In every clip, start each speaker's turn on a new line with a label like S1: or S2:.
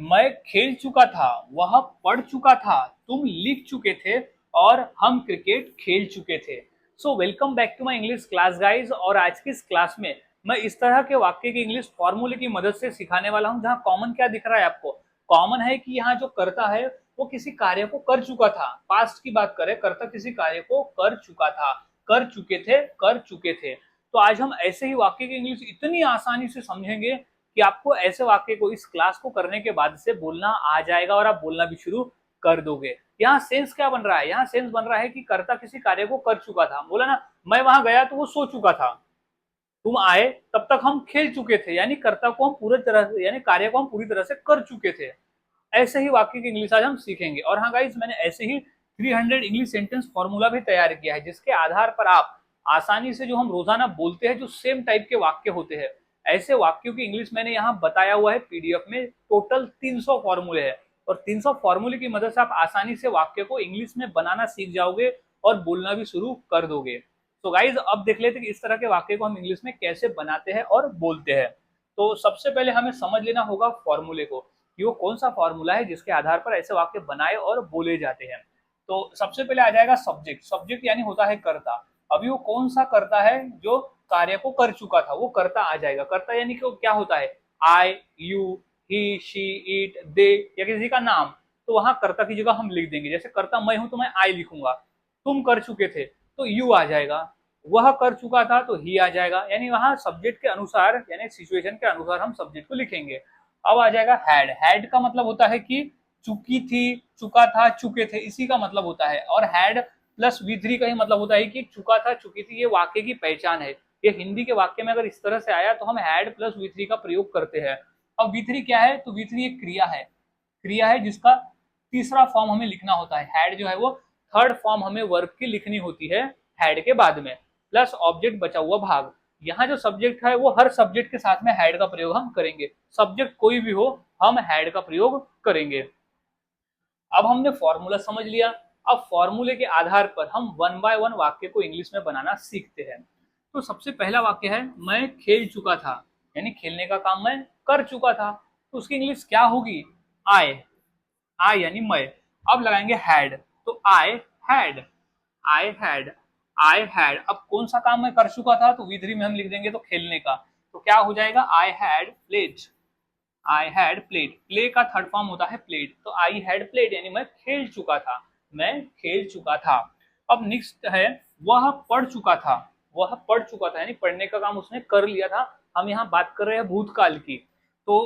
S1: मैं खेल चुका था, वह पढ़ चुका था, तुम लिख चुके थे और हम क्रिकेट खेल चुके थे। So welcome back to my English class guys. और आज की इस क्लास में मैं इस तरह के वाक्य की इंग्लिश फॉर्मूले की मदद से सिखाने वाला हूं, जहां कॉमन क्या दिख रहा है आपको। कॉमन है कि यहाँ जो करता है वो किसी कार्य को कर चुका था। पास्ट की बात करें, करता किसी कार्य को कर चुका था, कर चुके थे, कर चुके थे। तो आज हम ऐसे ही वाक्य की इंग्लिश इतनी आसानी से समझेंगे कि आपको ऐसे वाक्य को इस क्लास को करने के बाद से बोलना आ जाएगा और आप बोलना भी शुरू कर दोगे। यहाँ सेंस क्या बन रहा है? यहाँ सेंस बन रहा है कि कर्ता किसी कार्य को कर चुका था। बोला ना, मैं वहां गया तो वो सो चुका था, तुम आए तब तक हम खेल चुके थे, यानी कर्ता को हम पूरी तरह से, यानी कार्य को हम पूरी तरह से कर चुके थे। ऐसे ही वाक्य की इंग्लिश आज हम सीखेंगे। और हाँ गाइज, मैंने ऐसे ही 300 इंग्लिश सेंटेंस फॉर्मूला भी तैयार किया है, जिसके आधार पर आप आसानी से जो हम रोजाना बोलते हैं, जो सेम टाइप के वाक्य होते हैं, ऐसे वाक्यों की इंग्लिश मैंने यहाँ बताया हुआ है पीडीएफ में। टोटल 300 फॉर्मूले हैं और 300 फॉर्मूले की मदद से आप आसानी से वाक्य को इंग्लिश में बनाना सीख जाओगे और बोलना भी शुरू कर दोगे। तो गाइज अब देख लेते हैं कि इस तरह के वाक्य को हम इंग्लिश में कैसे बनाते हैं और बोलते हैं। तो सबसे पहले हमें समझ लेना होगा फॉर्मूले को, कि वो कौन सा फॉर्मूला है जिसके आधार पर ऐसे वाक्य बनाए और बोले जाते हैं। तो सबसे पहले आ जाएगा सब्जेक्ट। सब्जेक्ट यानी होता है कर्ता। अभी वो कौन सा कर्ता है जो कार्य को कर चुका था, वो कर्ता आ जाएगा। कर्ता यानी कि क्या होता है? आई, यू, ही, शी, इट, दे या किसी का नाम। तो वहां कर्ता की जगह हम लिख देंगे। जैसे कर्ता मैं हूं तो मैं आई लिखूंगा। तुम कर चुके थे तो यू आ जाएगा। वह कर चुका था तो ही आ जाएगा। यानी वहां सब्जेक्ट के अनुसार, यानी सिचुएशन के अनुसार हम सब्जेक्ट को लिखेंगे। अब आ जाएगा हैड। हैड का मतलब होता है कि चुकी थी, चुका था, चुके थे, इसी का मतलब होता है। और हैड प्लस V3 का ही मतलब होता है कि चुका था, चुकी थी। ये वाक्य की पहचान है। ये हिंदी के वाक्य में अगर इस तरह से आया तो हम हैड प्लस V3 का प्रयोग करते हैं। अब V3 क्या है? तो V3 एक क्रिया है। क्रिया है जिसका तीसरा फॉर्म हमें लिखना होता है। हैड जो है वो थर्ड फॉर्म हमें वर्ब की लिखनी होती है हैड के बाद में, प्लस ऑब्जेक्ट बचा हुआ भाग। यहाँ जो सब्जेक्ट है वो हर सब्जेक्ट के साथ में हैड का प्रयोग हम करेंगे। सब्जेक्ट कोई भी हो, हम हैड का प्रयोग करेंगे। अब हमने फॉर्मूला समझ लिया। अब फॉर्मूले के आधार पर हम वन बाय वन वाक्य को इंग्लिश में बनाना सीखते हैं। तो सबसे पहला वाक्य है मैं खेल चुका था, यानी खेलने का काम मैं कर चुका था। तो उसकी इंग्लिश क्या होगी? आई। आई यानी मैं। अब लगाएंगे हैड, तो had I had I had. अब कौन सा काम मैं कर चुका था? तो V3 में हम लिख देंगे तो खेलने का। तो क्या हो जाएगा? I had played. I had played. Play का थर्ड फॉर्म होता है प्लेड। तो आई हैड प्लेड यानी मैं खेल चुका था, मैं खेल चुका था। अब नेक्स्ट है वह पढ़ चुका था। वह पढ़ चुका था यानी पढ़ने का काम उसने कर लिया था। हम यहाँ बात कर रहे हैं भूतकाल की। तो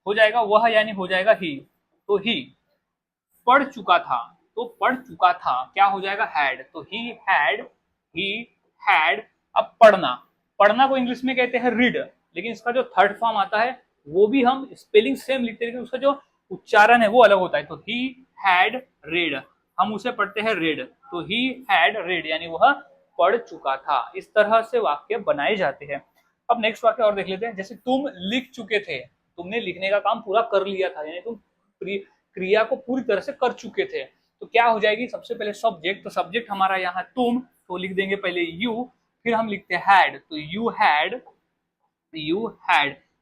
S1: हो जाएगा वह यानी हो जाएगा ही। तो ही पढ़ चुका था, तो पढ़ चुका था क्या हो जाएगा? हैड। तो ही हैड। अब पढ़ना, पढ़ना को इंग्लिश में कहते हैं रीड, लेकिन इसका जो थर्ड फॉर्म आता है वो भी हम स्पेलिंग सेम लिखते हैं, लेकिन उसका जो उच्चारण है वो अलग होता है। तो ही हैड रेड, हम उसे पढ़ते हैं रेड। तो ही हैड रेड यानी वह पढ़ चुका था। इस तरह से वाक्य बनाए जाते हैं। अब नेक्स्ट वाक्य और देख लेते हैं। जैसे तुम लिख चुके थे, तुमने लिखने का काम पूरा कर लिया था, यानी तुम क्रिया को पूरी तरह से कर चुके थे। तो क्या हो जाएगी? सबसे पहले सब्जेक्ट। तो सब्जेक्ट हमारा यहाँ तुम, तो लिख देंगे पहले यू, फिर हम लिखते हैं हैड। तो यू हैड।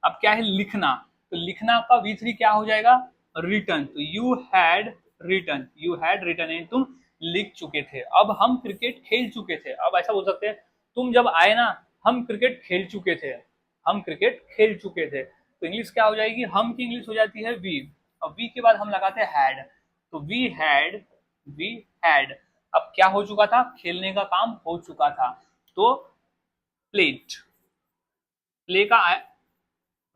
S1: अब क्या है? लिखना। तो लिखना का V3 क्या हो जाएगा? रिटर्न। तो you had return, you had return यानी तुम लिख चुके थे। अब हम क्रिकेट खेल चुके थे। अब ऐसा बोल सकते हैं तुम जब आए ना, हम क्रिकेट खेल चुके थे, हम क्रिकेट खेल चुके थे। तो इंग्लिश क्या हो जाएगी? हम की इंग्लिश हो जाती है वी। अब वी के बाद हम लगाते हैं हैड। तो वी हैड। अब क्या हो चुका था? खेलने का काम हो चुका था। तो प्लेट, प्ले का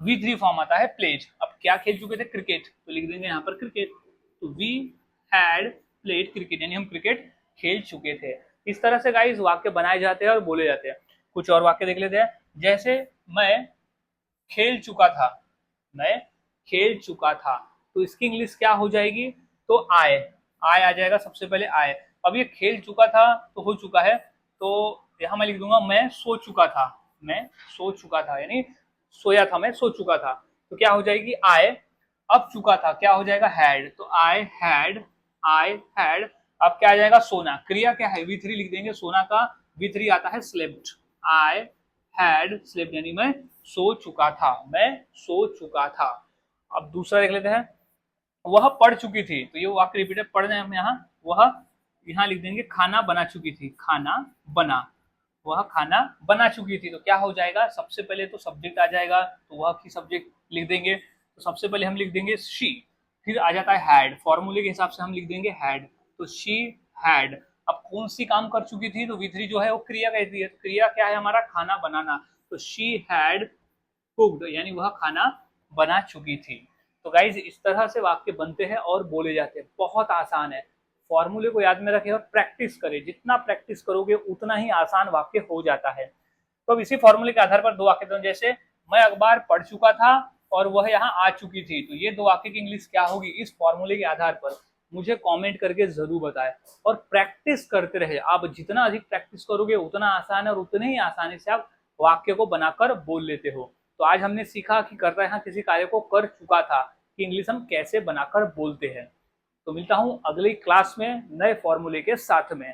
S1: V3 फॉर्म आता है प्लेड। अब क्या खेल चुके थे? क्रिकेट। तो लिख देंगे यहाँ पर क्रिकेट। तो वी हैड प्लेड क्रिकेट यानी हम क्रिकेट खेल चुके थे। इस तरह से गाइस वाक्य बनाए जाते हैं और बोले जाते हैं। कुछ और वाक्य देख लेते हैं। जैसे मैं खेल चुका था, मैं खेल चुका था। तो इसकी इंग्लिश क्या हो जाएगी? तो आए, आए आ जाएगा सबसे पहले आए। अब ये खेल चुका था तो हो चुका है। तो यहां मैं लिख दूंगा मैं सो चुका था, मैं सो चुका था यानी सोया था, मैं सो चुका था। तो क्या हो जाएगी? आए। अब चुका था क्या हो जाएगा? हैड। तो आई हैड। अब क्या आ जाएगा? सोना। क्रिया क्या है? V3 लिख देंगे। सोना का V3 आता है स्लेप्ट। आई हैड स्लेप्ट यानी मैं सो चुका था, मैं सो चुका था। अब दूसरा देख लेते हैं। वह पढ़ चुकी थी, तो ये वाक्य रिपीट है, पढ़ रहे हैं हम यहाँ, वह यहाँ लिख देंगे खाना बना चुकी थी, खाना बना, वह खाना बना चुकी थी। तो क्या हो जाएगा, सबसे पहले तो सब्जेक्ट आ जाएगा, तो वह की सब्जेक्ट लिख देंगे। तो सबसे पहले हम लिख देंगे शी, फिर आ जाता है हैड, फॉर्मूले के हिसाब से हम लिख देंगे हैड, तो शी हैड। अब कौन सी काम कर चुकी थी, तो V3 जो है वो क्रिया कहती है, तो क्रिया क्या है हमारा, खाना बनाना, तो शी हैड कुक्ड, यानी वह खाना बना चुकी थी। तो गाइज इस तरह से वाक्य बनते हैं और बोले जाते हैं, बहुत आसान है। फॉर्मूले को याद में रखें और प्रैक्टिस करें, जितना प्रैक्टिस करोगे उतना ही आसान वाक्य हो जाता है। तो अब इसी फॉर्मूले के आधार पर दो वाक्य, जैसे मैं अखबार पढ़ चुका था और वह यहाँ आ चुकी थी, तो ये दो वाक्य की इंग्लिश क्या होगी, इस फॉर्मूले के आधार पर मुझे कमेंट करके जरूर बताएं। और प्रैक्टिस करते रहे, आप जितना अधिक प्रैक्टिस करोगे उतना आसान है और उतने ही आसानी से आप वाक्य को बनाकर बोल लेते हो। तो आज हमने सीखा कि कर रहा किसी कार्य को कर चुका था कि इंग्लिश हम कैसे बनाकर बोलते हैं। तो मिलता हूं अगली क्लास में नए फॉर्मूले के साथ में।